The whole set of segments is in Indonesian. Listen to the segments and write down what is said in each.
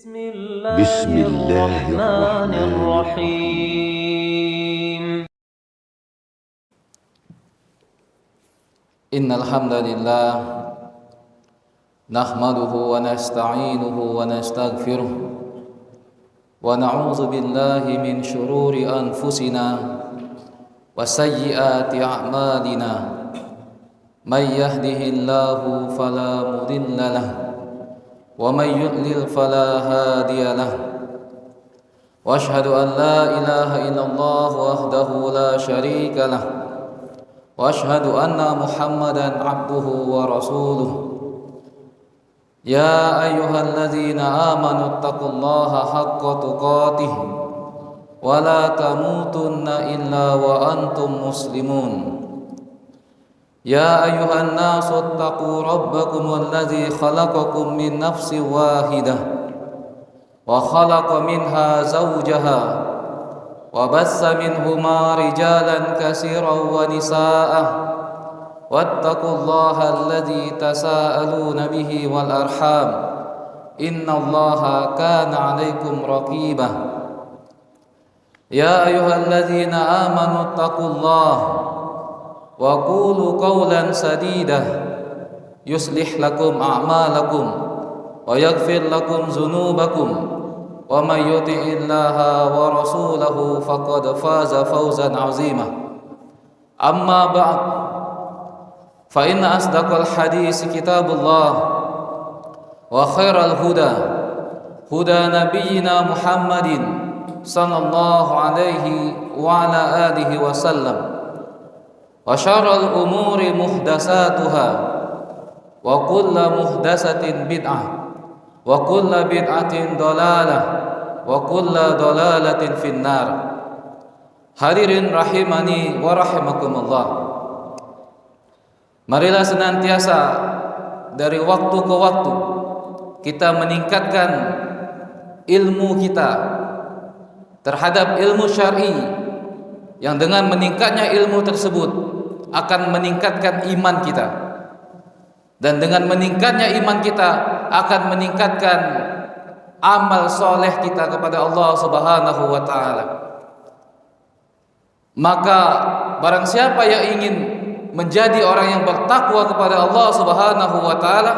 بسم الله الرحمن الرحيم إن الحمد لله نحمده ونستعينه ونستغفره ونعوذ بالله من شرور أنفسنا وسيئات أعمالنا من يهده الله فلا مضل له ومن يضلل فلا هادي له واشهد ان لا اله الا الله وحده لا شريك له واشهد ان محمدا عبده ورسوله يا ايها الذين امنوا اتقوا الله حق تقاته ولا تموتن الا وانتم مسلمون يا أيها الناس اتقوا ربكم الذي خلقكم من نفس واحدة وخلق منها زوجها وبث منهما رجالا كثيرا ونساء واتقوا الله الذي تساءلون به والأرحام إن الله كان عليكم رقيبا يا أيها الذين آمنوا اتقوا الله وقولوا قولا سديدا يصلح لكم أعمالكم ويغفر لكم ذنوبكم ومن يطع الله ورسوله فقد فاز فوزا عظيما أما بعد فإن أصدق الحديث كتاب الله وخير الهدى هدى نبينا محمد صلى الله عليه وعلى آله وسلم وشر الأمور محدثاتها وكل محدثة بدعة وكل بدعة ضلالة وكل ضلالة في النار. Hadirin rahimani wa rahimakumullah. Marilah senantiasa dari waktu ke waktu kita meningkatkan ilmu kita terhadap ilmu syar'i, yang dengan meningkatnya ilmu tersebut akan meningkatkan iman kita, dan dengan meningkatnya iman kita akan meningkatkan amal soleh kita kepada Allah Subhanahu wa ta'ala. Maka barang siapa yang ingin menjadi orang yang bertakwa kepada Allah Subhanahu wa ta'ala,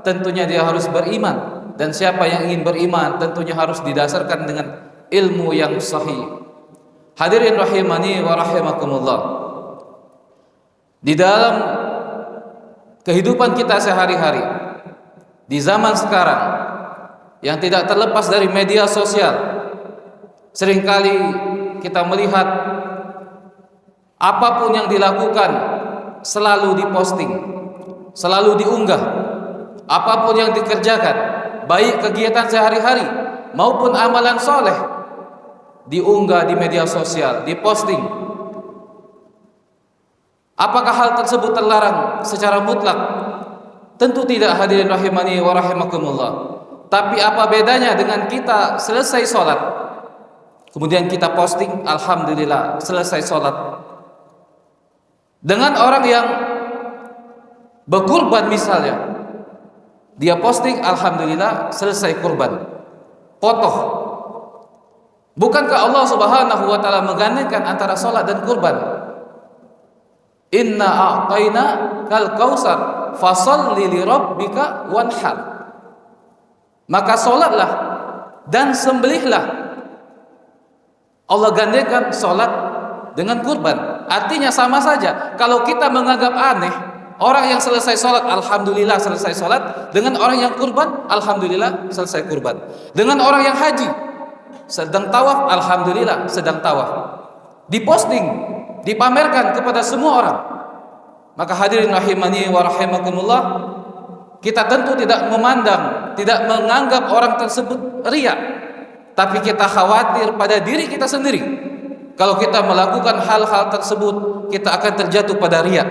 tentunya dia harus beriman, dan siapa yang ingin beriman tentunya harus didasarkan dengan ilmu yang sahih. Hadirin rahimani wa rahimakumullah. Di dalam kehidupan kita sehari-hari di zaman sekarang yang tidak terlepas dari media sosial, seringkali kita melihat apapun yang dilakukan selalu diposting, selalu diunggah. Apapun yang dikerjakan, baik kegiatan sehari-hari maupun amalan soleh, diunggah di media sosial, diposting. Apakah hal tersebut terlarang secara mutlak? Tentu tidak, hadirin rahimani wa rahimakumullah. Tapi apa bedanya dengan kita selesai sholat kemudian kita posting, alhamdulillah selesai sholat, dengan orang yang berkurban misalnya, dia posting alhamdulillah selesai kurban, potoh. Bukankah Allah Subhanahu wa ta'ala menggandengkan antara salat dan kurban? Inna a'tayna kal kausar fasholli li rabbika wanhar. Maka salatlah dan sembelihlah. Allah gandengkan salat dengan kurban. Artinya sama saja. Kalau kita menganggap aneh orang yang selesai salat alhamdulillah selesai salat, dengan orang yang kurban alhamdulillah selesai kurban, dengan orang yang haji sedang tawaf alhamdulillah sedang tawaf, diposting, dipamerkan kepada semua orang, maka hadirin rahimani wa rahimakumullah, kita tentu tidak memandang, tidak menganggap orang tersebut riya, tapi kita khawatir pada diri kita sendiri. Kalau kita melakukan hal-hal tersebut, kita akan terjatuh pada riya.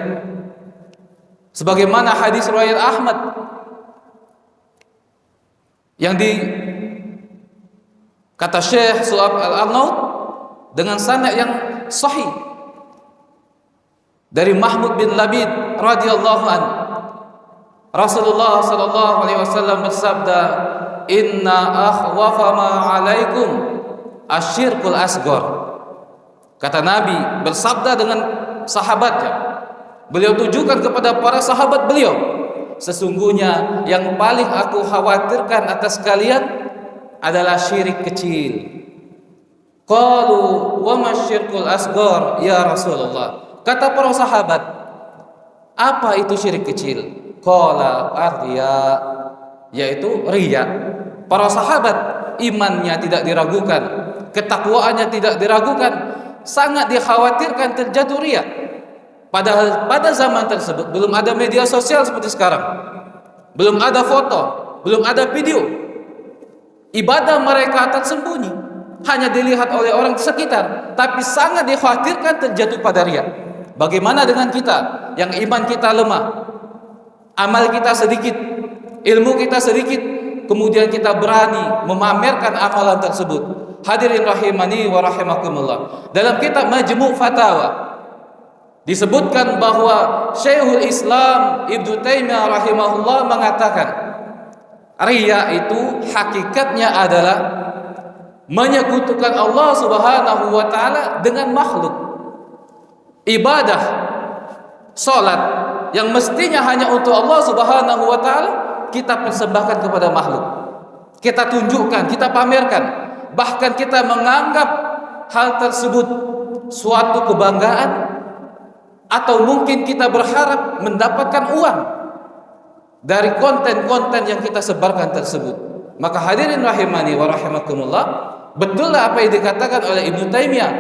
Sebagaimana hadis riwayat Ahmad yang kata Syekh Su'ab al-Arnaud dengan sanad yang sahih dari Mahmud bin Labid radhiyallahu an, Rasulullah sallallahu alaihi wasallam bersabda, inna akhwafa ma 'alaikum asyirkul asghar. Kata Nabi bersabda dengan sahabatnya, beliau tujukan kepada para sahabat beliau, sesungguhnya yang paling aku khawatirkan atas kalian adalah syirik kecil. Qalu wa masyirkul asghar ya Rasulullah. Kata para sahabat, apa itu syirik kecil? Qala ar-riya, yaitu riya. Para sahabat imannya tidak diragukan, ketakwaannya tidak diragukan, sangat dikhawatirkan terjatuh riya. Padahal pada zaman tersebut belum ada media sosial seperti sekarang, belum ada foto, belum ada video. Ibadah mereka tersembunyi, hanya dilihat oleh orang sekitar, tapi sangat dikhawatirkan terjatuh pada riya. Bagaimana dengan kita yang iman kita lemah, amal kita sedikit, ilmu kita sedikit, kemudian kita berani memamerkan amalan tersebut? Hadirin rahimani wa rahimakumullah, dalam kitab Majmu' Fatawa disebutkan bahwa Syekhul Islam Ibnu Taimiyah rahimahullah mengatakan, riya itu hakikatnya adalah menyekutukan Allah Subhanahu wa taala dengan makhluk. Ibadah salat yang mestinya hanya untuk Allah Subhanahu wa taala, kita persembahkan kepada makhluk. Kita tunjukkan, kita pamerkan, bahkan kita menganggap hal tersebut suatu kebanggaan, atau mungkin kita berharap mendapatkan uang dari konten-konten yang kita sebarkan tersebut. Maka hadirin rahimani wa rahimakumullah, betullah apa yang dikatakan oleh Ibnu Taimiyah,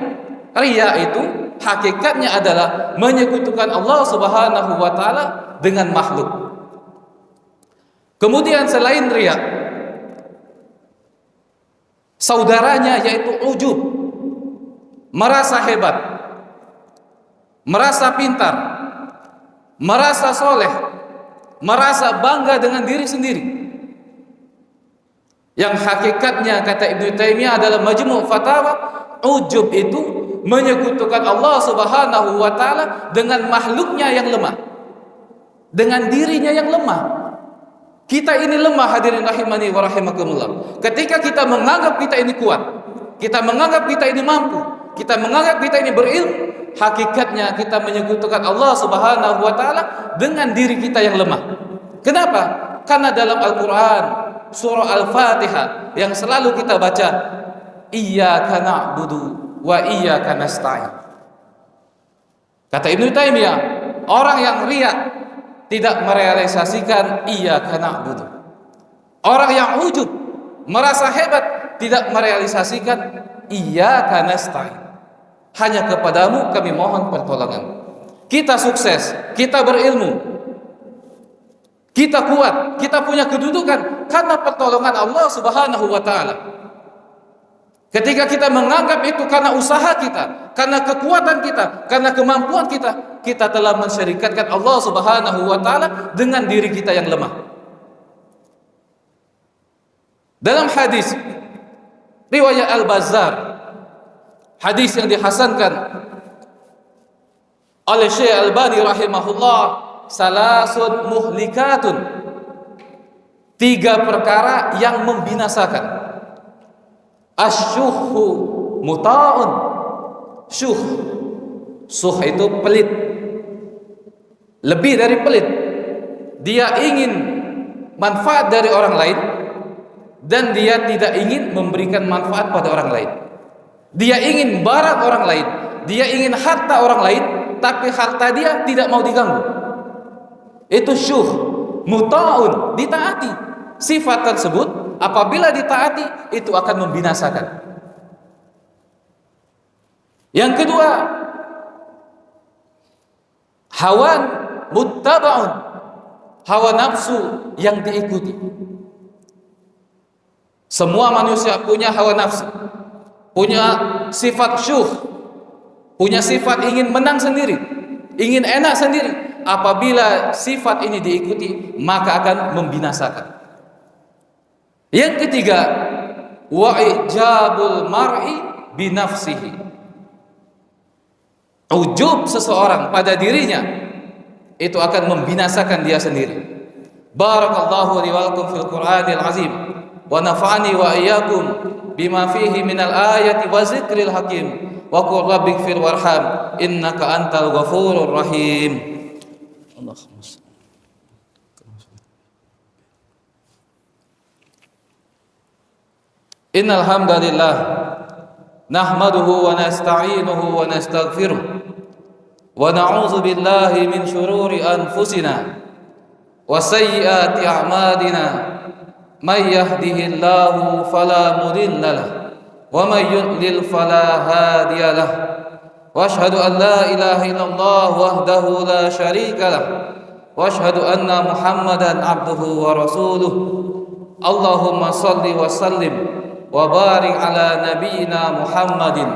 riya itu hakikatnya adalah menyekutukan Allah Subhanahu wa taala dengan makhluk. Kemudian selain riya, saudaranya yaitu ujub, merasa hebat, merasa pintar, merasa soleh, merasa bangga dengan diri sendiri, yang hakikatnya kata Ibnu Taimiyah adalah Majmu' Fatawa, ujub itu menyekutukan Allah Subhanahu wa taala dengan makhluknya yang lemah, dengan dirinya yang lemah. Kita ini lemah, hadirin rahimani wa rahimakumullah. Ketika kita menganggap kita ini kuat, kita menganggap kita ini mampu, kita menganggap kita ini berilmu, hakikatnya kita menyekutukan Allah Subhanahu wa taala dengan diri kita yang lemah. Kenapa? Karena dalam Al-Qur'an surah Al-Fatihah yang selalu kita baca, iyyaka na'budu wa iyyaka nasta'in. Kata Ibnu Taimiyah, orang yang riya tidak merealisasikan iyyaka na'budu. Orang yang ujub, merasa hebat, tidak merealisasikan iyyaka nasta'in. Hanya kepadamu kami mohon pertolongan. Kita sukses, kita berilmu, kita kuat, kita punya kedudukan karena pertolongan Allah Subhanahu wa taala. Ketika kita menganggap itu karena usaha kita, karena kekuatan kita, karena kemampuan kita, kita telah mensyarikatkan Allah Subhanahu wa taala dengan diri kita yang lemah. Dalam hadis riwayat Al-Bazzar, hadis yang dihasankan oleh Syekh Albani rahimahullah, salasun muhlikatun, 3 perkara yang membinasakan. Asyuhu muta'un, syuh itu pelit, lebih dari pelit, dia ingin manfaat dari orang lain dan dia tidak ingin memberikan manfaat pada orang lain. Dia ingin barang orang lain, dia ingin harta orang lain, tapi harta dia tidak mau diganggu. Itu syuh, muta'un, ditaati. Sifat tersebut apabila ditaati itu akan membinasakan. Yang kedua, hawan muttaba'un, hawa nafsu yang diikuti. Semua manusia punya hawa nafsu, punya sifat syuh, punya sifat ingin menang sendiri, ingin enak sendiri. Apabila sifat ini diikuti, maka akan membinasakan. Yang ketiga, wa ijabul mar'i binafsihi, ujub seseorang pada dirinya itu akan membinasakan dia sendiri. Barakallahu li wa lakum fil Qur'anil azim wa nafa'ani wa iyyakum bima fihi minal ayati wa zikril hakim wa qur rabbighfir warham innaka antal ghafurur rahim. Allahumma Innal hamdalillah nahmaduhu wa nasta'inuhu wa nastaghfiruh wa na'udzu billahi min shururi anfusina wa sayyiati a'malina may yahdihillahu fala mudilla lahu wa may yudlil fala hadiya lahu wa asyhadu an la ilaha illallah wahdahu la syarika lahu wa asyhadu anna Muhammadan abduhu wa rasuluh. Allahumma shalli wa sallim wa barik ala nabiyyina Muhammadin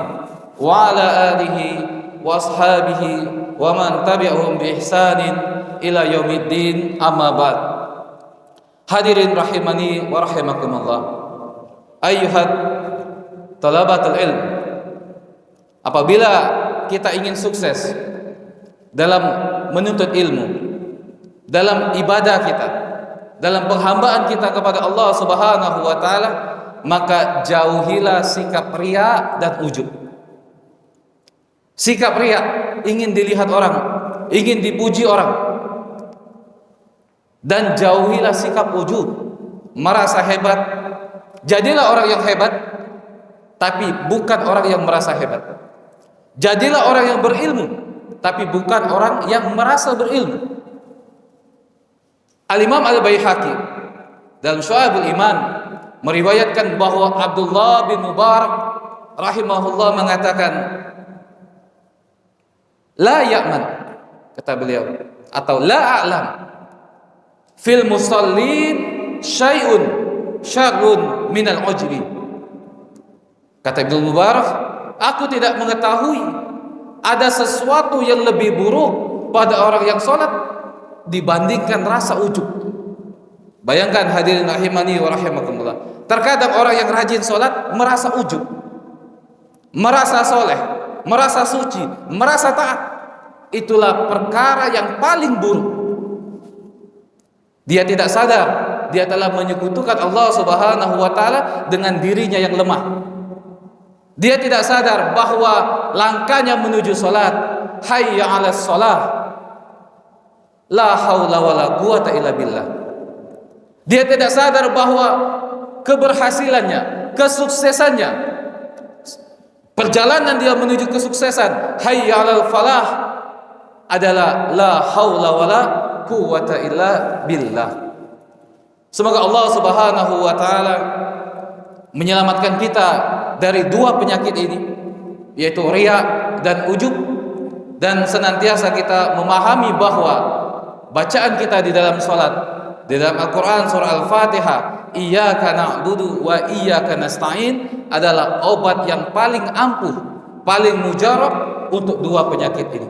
wa ala alihi wa ashabihi wa man tabi'ahum bi ihsanin ila yaumiddin, amma ba'd. Hadirin rahimani wa rahimakumullah. Ayyuhat talabatul ilm, apabila kita ingin sukses dalam menuntut ilmu, dalam ibadah kita, dalam penghambaan kita kepada Allah Subhanahu wa taala, maka jauhilah sikap riya dan ujub. Sikap riya, ingin dilihat orang, ingin dipuji orang, dan jauhilah sikap ujub, merasa hebat. Jadilah orang yang hebat, tapi bukan orang yang merasa hebat. Jadilah orang yang berilmu, tapi bukan orang yang merasa berilmu. Al-Imam Al-Baihaqi dalam Syu'abul Iman meriwayatkan bahwa Abdullah bin Mubarak rahimahullah mengatakan, la ya'man, kata beliau, atau la a'lam fil musallin syai'un syarrun minal ujbi. Kata Ibnu Mubarak, aku tidak mengetahui ada sesuatu yang lebih buruk pada orang yang sholat dibandingkan rasa ujub. Bayangkan hadirin rahimani wa rahimakumullah, terkadang orang yang rajin sholat merasa ujub, merasa soleh, merasa suci, merasa taat. Itulah perkara yang paling buruk. Dia tidak sadar dia telah menyekutukan Allah Subhanahu wa taala dengan dirinya yang lemah. Dia tidak sadar bahwa langkahnya menuju sholat, hayya 'alas sholah, la haula wala quwata illa billah. Dia tidak sadar bahwa keberhasilannya, kesuksesannya, perjalanan dia menuju kesuksesan, hayya 'alal falah, adalah la haula wala quwata illa billah. Semoga Allah Subhanahu wa taala menyelamatkan kita dari dua penyakit ini, yaitu riya dan ujub, dan senantiasa kita memahami bahwa bacaan kita di dalam salat, di dalam Al-Quran surah Al-Fatihah, iyyaka na'budu wa iyyaka nasta'in, adalah obat yang paling ampuh, paling mujarab untuk dua penyakit ini.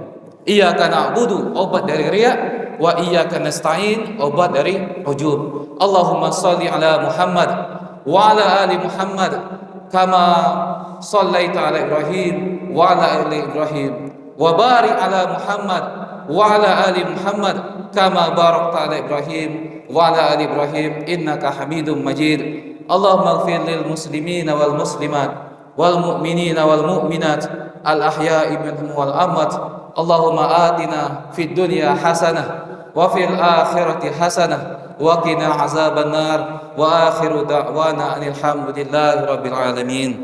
Iyyaka na'budu, obat dari riya, wa iyyaka nasta'in, obat dari ujub. Allahumma shalli ala Muhammad wa ala ali Muhammad kama shallaita ala Ibrahim wa ala ali Ibrahim, wa barik ala Muhammad wa ala ali Muhammad kama barakta ala Ibrahim wa ala ali Ibrahim innaka Hamidum Majid. Allahumma ighfir lil muslimina wal muslimat wal mu'minina wal mu'minat al ahya'i minhum wal amwat. Allahumma atina fid dunya hasanah wa fil akhirati hasanah wa qina azaban nar. Wa akhiru da'wana anil hamdulillahi rabbil alamin.